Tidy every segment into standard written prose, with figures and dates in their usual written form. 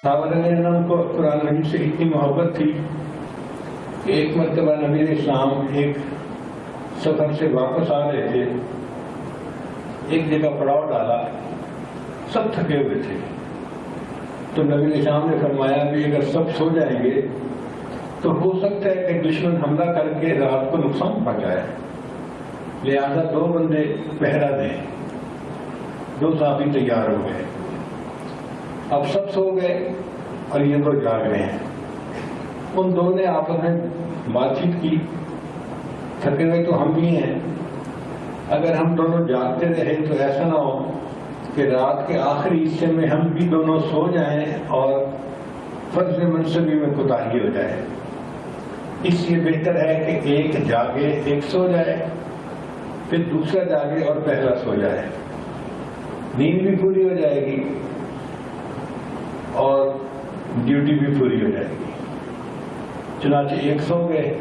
صحابہ رضی اللہ عنہ کو قرآن مجید سے اتنی محبت تھی کہ ایک مرتبہ نبی علیہ السلام ایک سفر سے واپس آ رہے تھے، ایک جگہ پڑاؤ ڈالا، سب تھکے ہوئے تھے، تو نبی علیہ السلام نے فرمایا بھی اگر سب سو جائیں گے تو ہو سکتا ہے کہ دشمن حملہ کر کے رات کو نقصان پہنچائے، لہذا 2 بندے پہرا دیں۔ 2 صحابی تیار ہو گئے، اب سب سو گئے اور یہ 2 جاگ رہے ہیں۔ ان 2 نے آپس میں بات چیت کی، تھکے ہوئے تو ہم بھی ہیں، اگر ہم دونوں جاگتے رہے تو ایسا نہ ہو کہ رات کے آخری حصے میں ہم بھی دونوں سو جائیں اور فرض منصبی میں کوتاہی ہو جائے، اس لیے بہتر ہے کہ ایک جاگے، ایک سو جائے، پھر دوسرا جاگے اور پہلا سو جائے، نیند بھی پوری ہو جائے گی اور ڈیوٹی بھی پوری ہو جائے گی۔ چنانچہ ایک سو گئے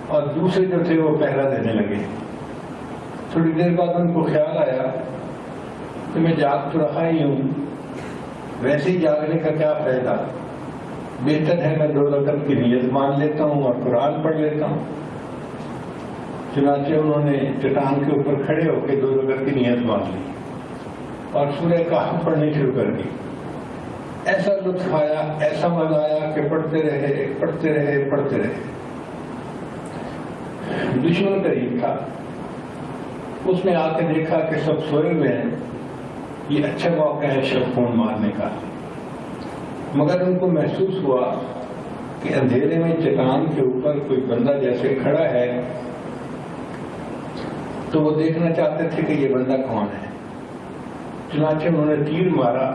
اور دوسرے جو تھے وہ پہرا دینے لگے۔ تھوڑی دیر بعد ان کو خیال آیا کہ میں جاگ تو رہا ہی ہوں، ویسے ہی جاگنے کا کیا فائدہ، بہتر ہے میں 2 رکعت کی نیت مان لیتا ہوں اور قرآن پڑھ لیتا ہوں۔ چنانچہ انہوں نے چٹان کے اوپر کھڑے ہو کے 2 رکعت کی نیت مان لی اور سورہ کہف پڑھنی شروع کر دی۔ ایسا لطف آیا، ایسا مزہ آیا کہ پڑھتے رہے پڑھتے رہے پڑھتے رہے۔ دشمن قریب تھا، اس نے آ کے دیکھا کہ سب سوئے ہوئے ہیں، یہ اچھا موقع ہے شب خون مارنے کا، مگر ان کو محسوس ہوا کہ اندھیرے میں چٹان کے اوپر کوئی بندہ جیسے کھڑا ہے، تو وہ دیکھنا چاہتے تھے کہ یہ بندہ کون ہے۔ چنانچہ انہوں نے تیر مارا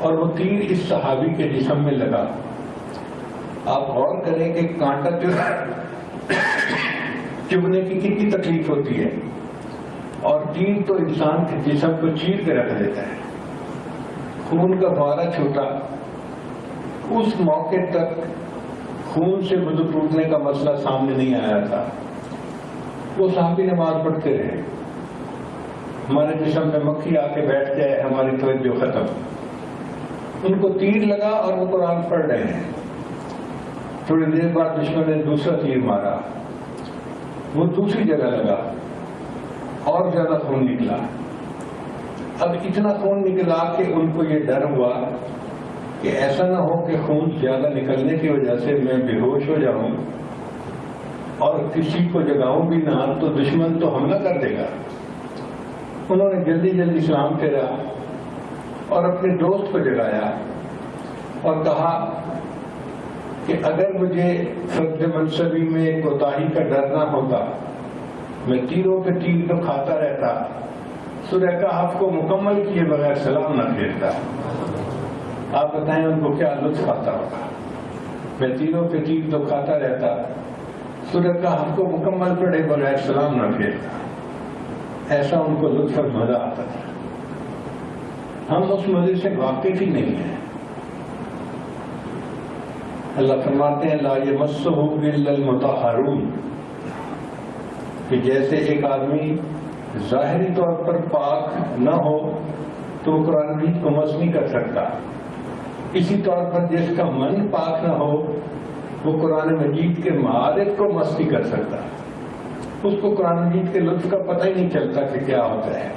اور وہ تیر اس صحابی کے جسم میں لگا۔ آپ غور کریں کہ کانٹا چبھنے کی کتنی تکلیف ہوتی ہے، اور تیر تو انسان کے جسم کو چیر کے رکھ دیتا ہے۔ خون کا فوارہ چھوٹا، اس موقع تک خون سے وضو ٹوٹنے کا مسئلہ سامنے نہیں آیا تھا۔ وہ صحابی نماز پڑھتے رہے، ہمارے جسم میں مکھی آ کے بیٹھ جائے ہماری توجہ ختم۔ ان کو تیر لگا اور وہ قرآن پڑھ رہے ہیں۔ تھوڑی دیر بعد دشمن نے دوسرا تیر مارا، وہ دوسری جگہ لگا اور زیادہ خون نکلا۔ اب اتنا خون نکلا کہ ان کو یہ ڈر ہوا کہ ایسا نہ ہو کہ خون زیادہ نکلنے کی وجہ سے میں بے ہوش ہو جاؤں اور کسی کو جگاؤں بھی نہ تو دشمن تو حملہ کر دے گا۔ انہوں نے جلدی جلدی سلام پھیرا اور اپنے دوست کو جگایا اور کہا کہ اگر مجھے فرض منصبی میں کوتاہی کا ڈر نہ ہوتا، میں تیروں پہ تیر تو کھاتا رہتا، سورہ کہف کو مکمل کیے بغیر سلام نہ پھیرتا۔ آپ بتائیں ان کو کیا لطف آتا ہوگا۔ میں تیروں پہ تیر تو کھاتا رہتا، سورہ کہف کو مکمل پڑھے بغیر سلام نہ پھیرتا۔ ایسا ان کو لطف اور مزہ آتا تھا۔ ہم اس مزے سے واقف ہی نہیں ہیں۔ اللہ فرماتے ہیں لا یمسہ الا المطہرون، کہ جیسے ایک آدمی ظاہری طور پر پاک نہ ہو تو وہ قرآن مجید کو مس نہیں کر سکتا، اسی طور پر جس کا من پاک نہ ہو وہ قرآن مجید کے معارف کو مس نہیں کر سکتا، اس کو قرآن مجید کے لطف کا پتہ ہی نہیں چلتا کہ کیا ہوتا ہے۔